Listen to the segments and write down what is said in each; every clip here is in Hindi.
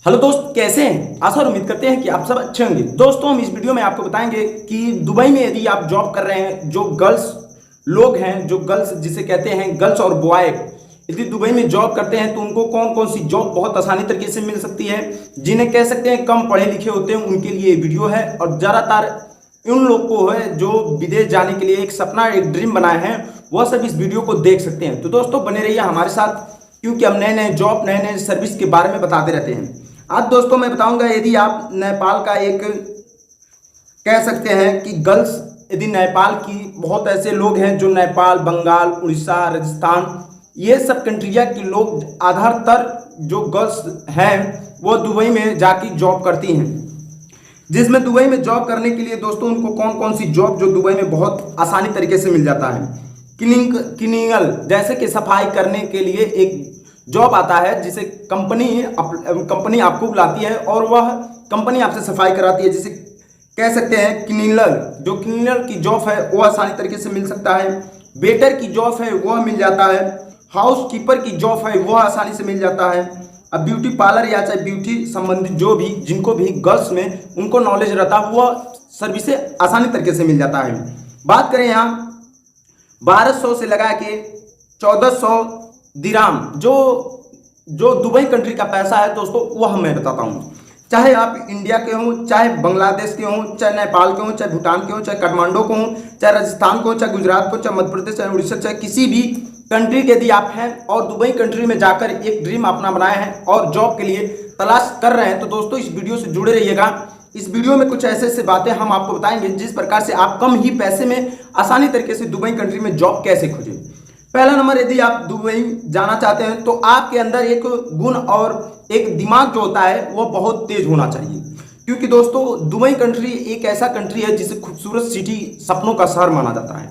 हेलो दोस्त, कैसे हैं? आशा और उम्मीद करते हैं कि आप सब अच्छे होंगे। दोस्तों, हम इस वीडियो में आपको बताएंगे कि दुबई में यदि आप जॉब कर रहे हैं, जो गर्ल्स लोग हैं, जो गर्ल्स जिसे कहते हैं गर्ल्स और बॉय, यदि दुबई में जॉब करते हैं तो उनको कौन कौन सी जॉब बहुत आसानी तरीके से मिल सकती है। जिन्हें कह सकते हैं कम पढ़े लिखे होते हैं, उनके लिए वीडियो है। और ज़्यादातर उन लोग को है जो विदेश जाने के लिए एक सपना, एक ड्रीम बनाए हैं, वह सब इस वीडियो को देख सकते हैं। तो दोस्तों, बने रहिए हमारे साथ, क्योंकि हम नए नए जॉब, नए नए सर्विस के बारे में बताते रहते हैं। आज दोस्तों मैं बताऊंगा, यदि आप नेपाल का एक कह सकते हैं कि गर्ल्स, यदि नेपाल की बहुत ऐसे लोग हैं जो नेपाल, बंगाल, उड़ीसा, राजस्थान, ये सब कंट्रिया के लोग आधारतर जो गर्ल्स हैं वो दुबई में जाके जॉब करती हैं। जिसमें दुबई में जॉब करने के लिए दोस्तों उनको कौन कौन सी जॉब जो दुबई में बहुत आसानी तरीके से मिल जाता है। क्लीनिंगल, जैसे कि सफाई करने के लिए एक जॉब आता है, जिसे कंपनी आपको बुलाती है और वह कंपनी आपसे सफाई कराती है, जिसे कह सकते हैं क्लीनर। जो क्लीनर की जॉब है वो आसानी तरीके से मिल सकता है। वेटर की जॉब है वह मिल जाता है। हाउस कीपर की जॉब है वह आसानी से मिल जाता है। अब ब्यूटी पार्लर या चाहे ब्यूटी संबंधित जो भी, जिनको भी गर्ल्स में उनको नॉलेज रहता है, वह सर्विसेज आसानी तरीके से मिल जाता है। बात करें यहाँ 1200 से लगा के 1400 दिराम, जो दुबई कंट्री का पैसा है दोस्तों, वह मैं बताता हूँ। चाहे आप इंडिया के हों, चाहे बांग्लादेश के हों, चाहे नेपाल के हों, चाहे भूटान के हों, चाहे काठमांडू को हों, चाहे राजस्थान को, चाहे गुजरात को, चाहे मध्य प्रदेश, चाहे उड़ीसा, चाहे किसी भी कंट्री के यदि आप हैं और दुबई कंट्री में जाकर एक ड्रीम अपना बनाए हैं और जॉब के लिए तलाश कर रहे हैं, तो दोस्तों इस वीडियो से जुड़े रहिएगा। इस वीडियो में कुछ ऐसे ऐसे बातें हम आपको बताएंगे जिस प्रकार से आप कम ही पैसे में आसानी तरीके से दुबई कंट्री में जॉब कैसे खोजें। पहला नंबर, यदि आप दुबई जाना चाहते हैं तो आपके अंदर एक गुण और एक दिमाग जो होता है वो बहुत तेज होना चाहिए। क्योंकि दोस्तों दुबई कंट्री एक ऐसा कंट्री है जिसे खूबसूरत सिटी, सपनों का शहर माना जाता है।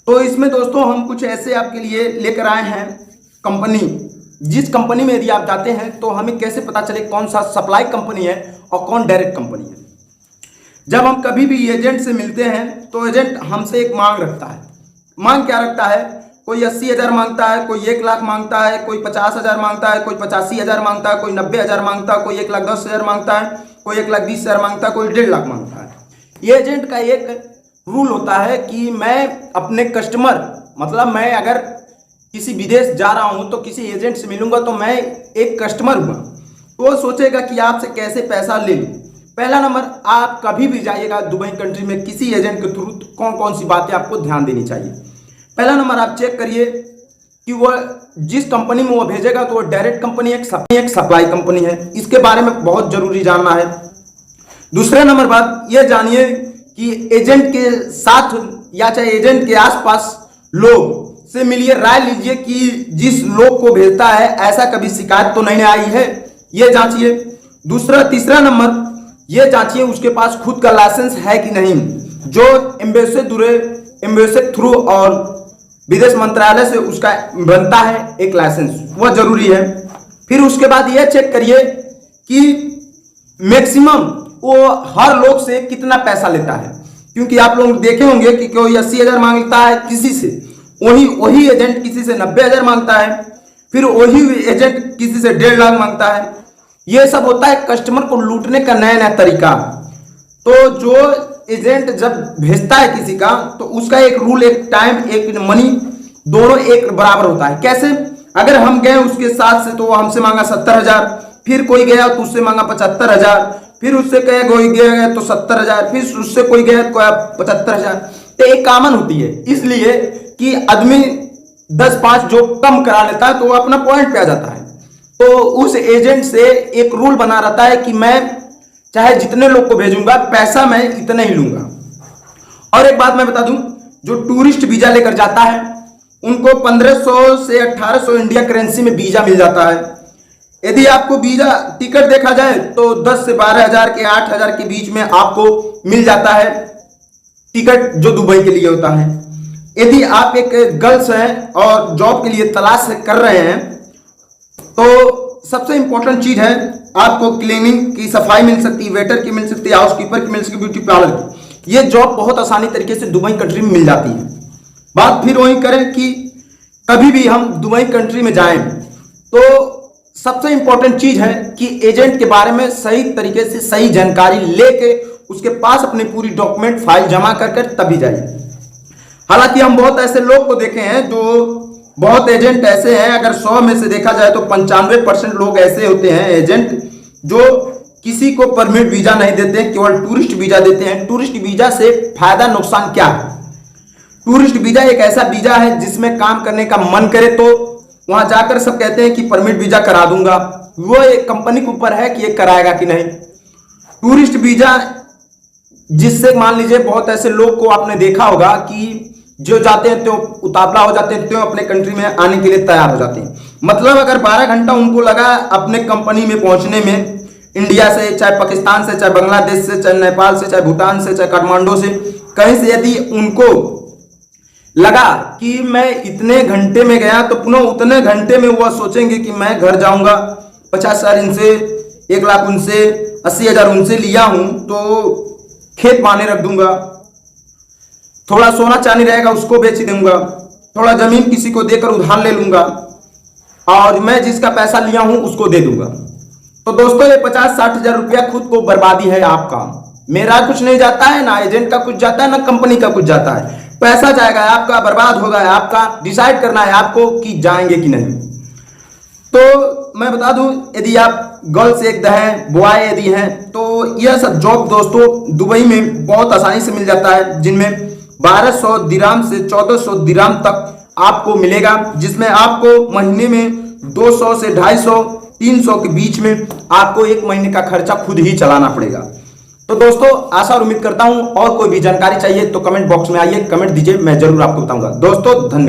तो इसमें दोस्तों हम कुछ ऐसे आपके लिए लेकर आए हैं कंपनी, जिस कंपनी में यदि आप जाते हैं तो हमें कैसे पता चले कौन सा सप्लाई कंपनी है और कौन डायरेक्ट कंपनी है। जब हम कभी भी एजेंट से मिलते हैं तो एजेंट हमसे एक मांग रखता है। मांग क्या रखता है? कोई 80,000 मांगता है, कोई 1 लाख मांगता है, कोई 50,000 मांगता है, कोई 85,000 मांगता है, कोई 90,000 मांगता है, कोई 1,10,000 मांगता है, कोई 1,20,000 मांगता है, कोई 1.5 लाख मांगता है। ये एजेंट का एक रूल होता है कि मैं अपने कस्टमर, मतलब मैं अगर किसी विदेश जा रहा हूं तो किसी एजेंट से मिलूंगा तो मैं एक कस्टमर हुआ, तो वो सोचेगा कि आपसे कैसे पैसा ले लूं। पहला नंबर, आप कभी भी जाइएगा दुबई कंट्री में किसी एजेंट के थ्रू, कौन कौन सी बातें आपको ध्यान देनी चाहिए। पहला नंबर, आप चेक करिए कि वह जिस कंपनी में वो भेजेगा तो वो डायरेक्ट कंपनी है, एक सप्लाई कंपनी है। इसके बारे में बहुत जरूरी जानना है। दूसरे नंबर बात ये जानिए कि एजेंट के साथ या चाहे एजेंट के आसपास लोग से मिलिए, राय लीजिए कि जिस लोग को भेजता है ऐसा कभी शिकायत तो नहीं आई है, ये जांचिए। तीसरा नंबर, ये जांचिए उसके पास खुद का लाइसेंस है कि नहीं, जो एम्बेसी थ्रू और विदेश मंत्रालय से उसका बनता है एक लाइसेंस, वह जरूरी है। फिर उसके बाद यह चेक करिए कि मैक्सिमम वो हर लोग से कितना पैसा लेता है। क्योंकि आप लोग देखे होंगे कि कोई 80,000 मांगता है किसी से, वही एजेंट किसी से 90,000 मांगता है, फिर वही एजेंट किसी से 1.5 लाख मांगता है। यह सब होता है कस्टमर को लूटने का नया नया तरीका। तो जो एजेंट जब भेजता है किसी का तो उसका एक रूल, एक टाइम, एक मनी, दोनों एक बराबर होता है। कैसे? अगर हम गए उसके साथ से तो वो हमसे मांगा 70,000, फिर कोई गया तो उससे मांगा 75,000, फिर उससे कोई गया तो 70,000, फिर उससे कोई गया तो 75,000। तो एक कॉमन होती है, इसलिए कि आदमी 10-5 जो कम करा लेता है तो वो अपना पॉइंट पे आ जाता है। तो उस एजेंट से एक रूल बना रहता है कि मैं चाहे जितने लोग को भेजूंगा पैसा मैं इतना ही लूंगा। और एक बात मैं बता दूं, जो टूरिस्ट वीजा लेकर जाता है उनको 1500 से 1800 इंडिया करेंसी में वीजा मिल जाता है। यदि आपको वीजा टिकट देखा जाए तो 10 से 12,000 के 8,000 के बीच में आपको मिल जाता है टिकट, जो दुबई के लिए होता है। यदि आप एक गर्ल्स हैं और जॉब के लिए तलाश कर रहे हैं तो सबसे इंपॉर्टेंट चीज है, आपको क्लीनिंग की सफाई मिल सकती है, वेटर की मिल सकती है, हाउस कीपर की मिल सकती है, ब्यूटी पार्लर की। ये जॉब बहुत आसानी तरीके से दुबई कंट्री में मिल जाती है। बात फिर वही करें कि कभी भी हम दुबई कंट्री में जाएं तो सबसे इंपॉर्टेंट चीज है कि एजेंट के बारे में सही तरीके से सही जानकारी लेके उसके पास अपनी पूरी डॉक्यूमेंट फाइल जमा कर तभी जाइए। हालांकि हम बहुत ऐसे लोग को देखे हैं, जो बहुत एजेंट ऐसे हैं, अगर 100 में से देखा जाए तो 95% लोग ऐसे होते हैं एजेंट जो किसी को परमिट वीजा नहीं देते, केवल टूरिस्ट वीजा देते हैं। टूरिस्ट वीजा से फायदा नुकसान क्या है? टूरिस्ट वीजा एक ऐसा वीजा है जिसमें काम करने का मन करे तो वहां जाकर सब कहते हैं कि परमिट वीजा करा दूंगा। वो एक कंपनी के ऊपर है कि ये कराएगा कि नहीं। टूरिस्ट वीजा जिससे मान लीजिए बहुत ऐसे लोग को आपने देखा होगा कि जो जाते हैं तो उतावला हो जाते हैं, तो अपने कंट्री में आने के लिए तैयार हो जाते हैं। मतलब अगर 12 घंटा उनको लगा अपने कंपनी में पहुंचने में, इंडिया से, चाहे पाकिस्तान से, चाहे बांग्लादेश से, चाहे नेपाल से, चाहे भूटान से, चाहे काठमांडू से, कहीं से यदि उनको लगा कि मैं इतने घंटे में गया तो पुनः उतने घंटे में वह सोचेंगे कि मैं घर जाऊंगा, 50,000 इनसे, 1 लाख उनसे, 80,000 उनसे लिया हूं तो खेत पाने रख दूंगा, थोड़ा सोना चांदी रहेगा उसको बेच दूंगा, थोड़ा जमीन किसी को देकर उधार ले लूंगा और मैं जिसका पैसा लिया हूं उसको दे दूंगा। तो दोस्तों ये 50-60 हजार रुपया खुद को बर्बादी है आपका। मेरा कुछ नहीं जाता है, ना एजेंट का कुछ जाता है, ना कंपनी का कुछ जाता है। पैसा जाएगा आपका, बर्बाद होगा आपका। डिसाइड करना है आपको कि जाएंगे कि नहीं। तो मैं बता दूं, यदि आप गर्ल्स एक हैं, बॉय यदि हैं, तो यह सब जॉब दोस्तों दुबई में बहुत आसानी से मिल जाता है, जिनमें 1200 दिराम से 1400 दिराम तक आपको मिलेगा, जिसमें आपको महीने में 200 से 250, 300 के बीच में आपको एक महीने का खर्चा खुद ही चलाना पड़ेगा। तो दोस्तों आशा और उम्मीद करता हूं, और कोई भी जानकारी चाहिए तो कमेंट बॉक्स में आइए, कमेंट दीजिए, मैं जरूर आपको बताऊंगा। दोस्तों धन्यवाद।